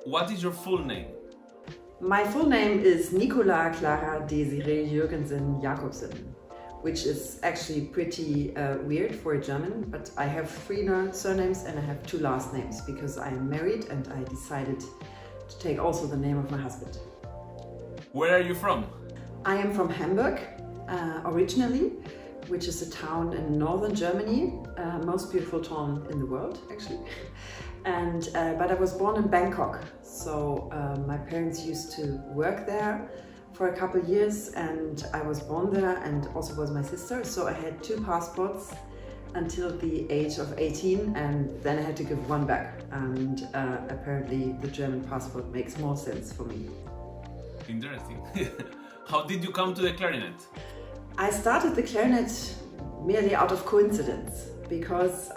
What is your full name? My full name is Nicola Clara Desiree Jürgensen Jakobsen, which is actually pretty weird for a German, but I have 3 surnames and I have 2 last names because I am married and I decided to take also the name of my husband. Where are you from? I am from Hamburg, originally, which is a town in northern Germany, most beautiful town in the world, actually. And but I was born in Bangkok, so my parents used to work there for a couple of years, and I was born there, and also was my sister. So I had 2 passports until the age of 18, and then I had to give 1 back. And apparently, the German passport makes more sense for me. Interesting. How did you come to the clarinet? I started the clarinet merely out of coincidence because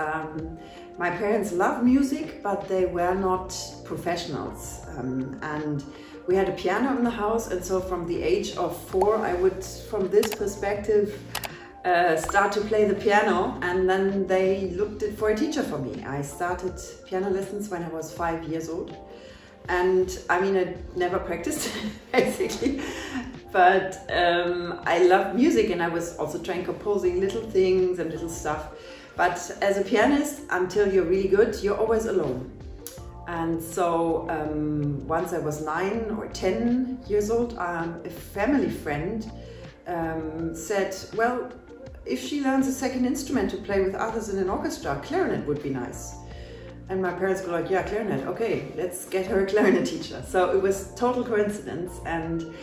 my parents loved music, but they were not professionals. And we had a piano in the house, and so from the age of 4, I would, from this perspective, start to play the piano, and then they looked for a teacher for me. I started piano lessons when I was 5 years old. And I mean, I never practiced, basically, but I loved music, and I was also trying composing little things and little stuff. But as a pianist, until you're really good, you're always alone. And so once I was 9 or 10 years old, a family friend said, well, if she learns a second instrument to play with others in an orchestra, clarinet would be nice. And my parents were like, yeah, clarinet, okay, let's get her a clarinet teacher. So it was total coincidence, and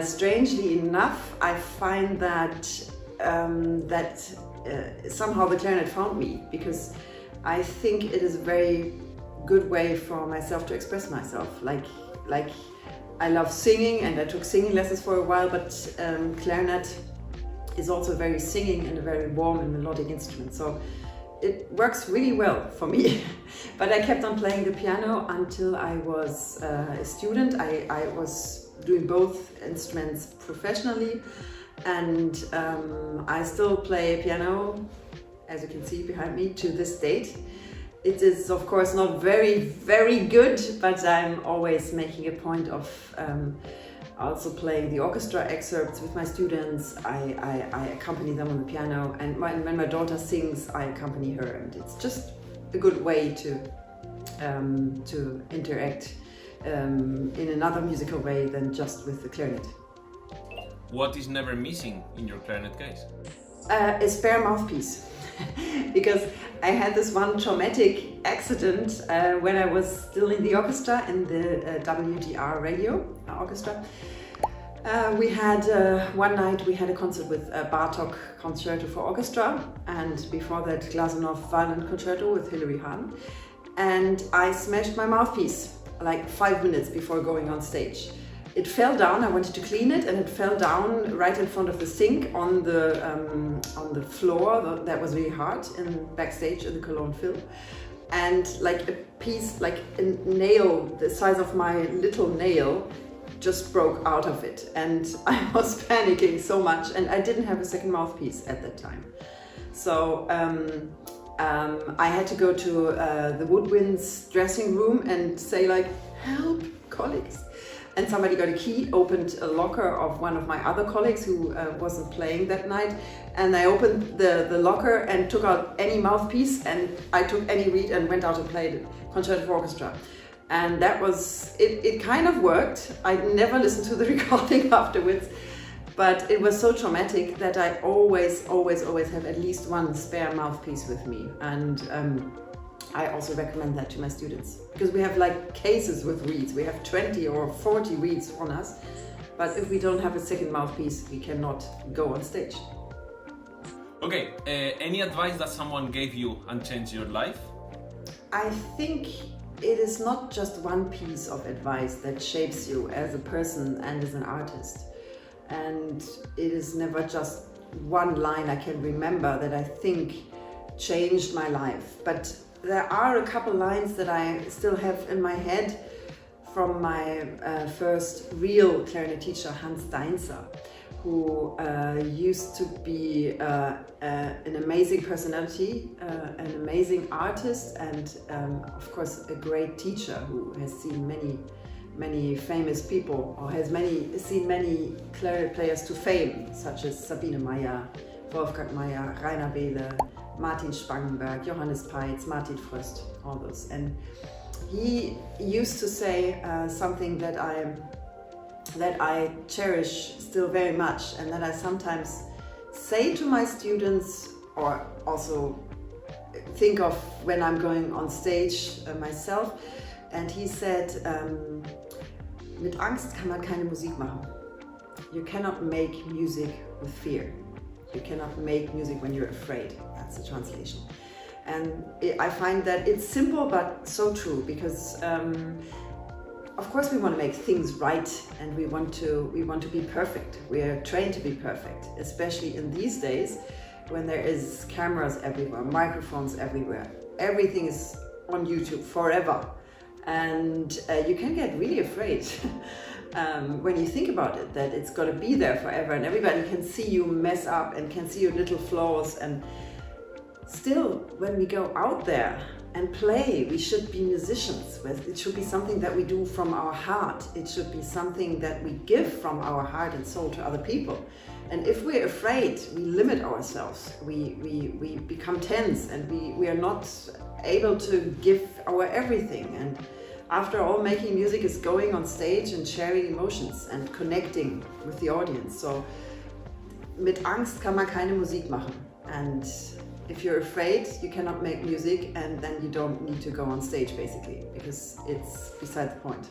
strangely enough, I find that somehow the clarinet found me, because I think it is a very good way for myself to express myself. Like I love singing, and I took singing lessons for a while, but clarinet is also very singing and a very warm and melodic instrument. So it works really well for me. But I kept on playing the piano until I was a student. I was doing both instruments professionally, and I still play piano, as you can see behind me, to this date. It is of course not very good, but I'm always making a point of also playing the orchestra excerpts with my students. I accompany them on the piano, and when my daughter sings, I accompany her, and it's just a good way to interact in another musical way than just with the clarinet. What is never missing in your clarinet case? A spare mouthpiece. Because I had this one traumatic accident when I was still in the orchestra, in the WDR Radio Orchestra. We had one night we had a concert with Bartók Concerto for Orchestra, and before that Glazunov Violin Concerto with Hilary Hahn. And I smashed my mouthpiece like 5 minutes before going on stage. It fell down. I wanted to clean it, and it fell down right in front of the sink on the floor. That was really hard in backstage in the Cologne Phil. And like a piece, like a nail the size of my little nail, just broke out of it. And I was panicking so much, and I didn't have a second mouthpiece at that time. So I had to go to the woodwind's dressing room and say like, help, colleagues. And somebody got a key, opened a locker of one of my other colleagues who wasn't playing that night. And I opened the locker and took out any mouthpiece, and I took any reed and went out and played Concerto for Orchestra. And that was, it kind of worked. I never listened to the recording afterwards, but it was so traumatic that I always have at least one spare mouthpiece with me. And I also recommend that to my students, because we have like cases with reeds. We have 20 or 40 reeds on us, but if we don't have a second mouthpiece, we cannot go on stage. Okay, any advice that someone gave you and changed your life? I think it is not just one piece of advice that shapes you as a person and as an artist. And it is never just one line I can remember that I think changed my life. But there are a couple lines that I still have in my head from my first real clarinet teacher, Hans Deinzer, who used to be an amazing personality, an amazing artist, and of course a great teacher who has seen many famous people, or has seen many clarinet players to fame, such as Sabine Meyer, Wolfgang Meyer, Rainer Wehle, Martin Spangenberg, Johannes Peitz, Martin Fröst, all those. And he used to say something that I cherish still very much, and that I sometimes say to my students, or also think of when I'm going on stage myself. And he said, mit Angst kann man keine Musik machen. You cannot make music with fear. You cannot make music when you're afraid. That's the translation. And I find that it's simple but so true, because of course we want to make things right, and we want to be perfect. We are trained to be perfect, especially in these days when there is cameras everywhere, microphones everywhere. Everything is on YouTube forever, and you can get really afraid when you think about it, that it's got to be there forever, and everybody can see you mess up and can see your little flaws. And still, when we go out there and play, we should be musicians. It should be something that we do from our heart. It should be something that we give from our heart and soul to other people. And if we're afraid, we limit ourselves. We become tense, and we are not able to give our everything. And after all, making music is going on stage and sharing emotions and connecting with the audience. So, mit Angst kann man keine Musik machen. And if you're afraid, you cannot make music, and then you don't need to go on stage, basically, because it's beside the point.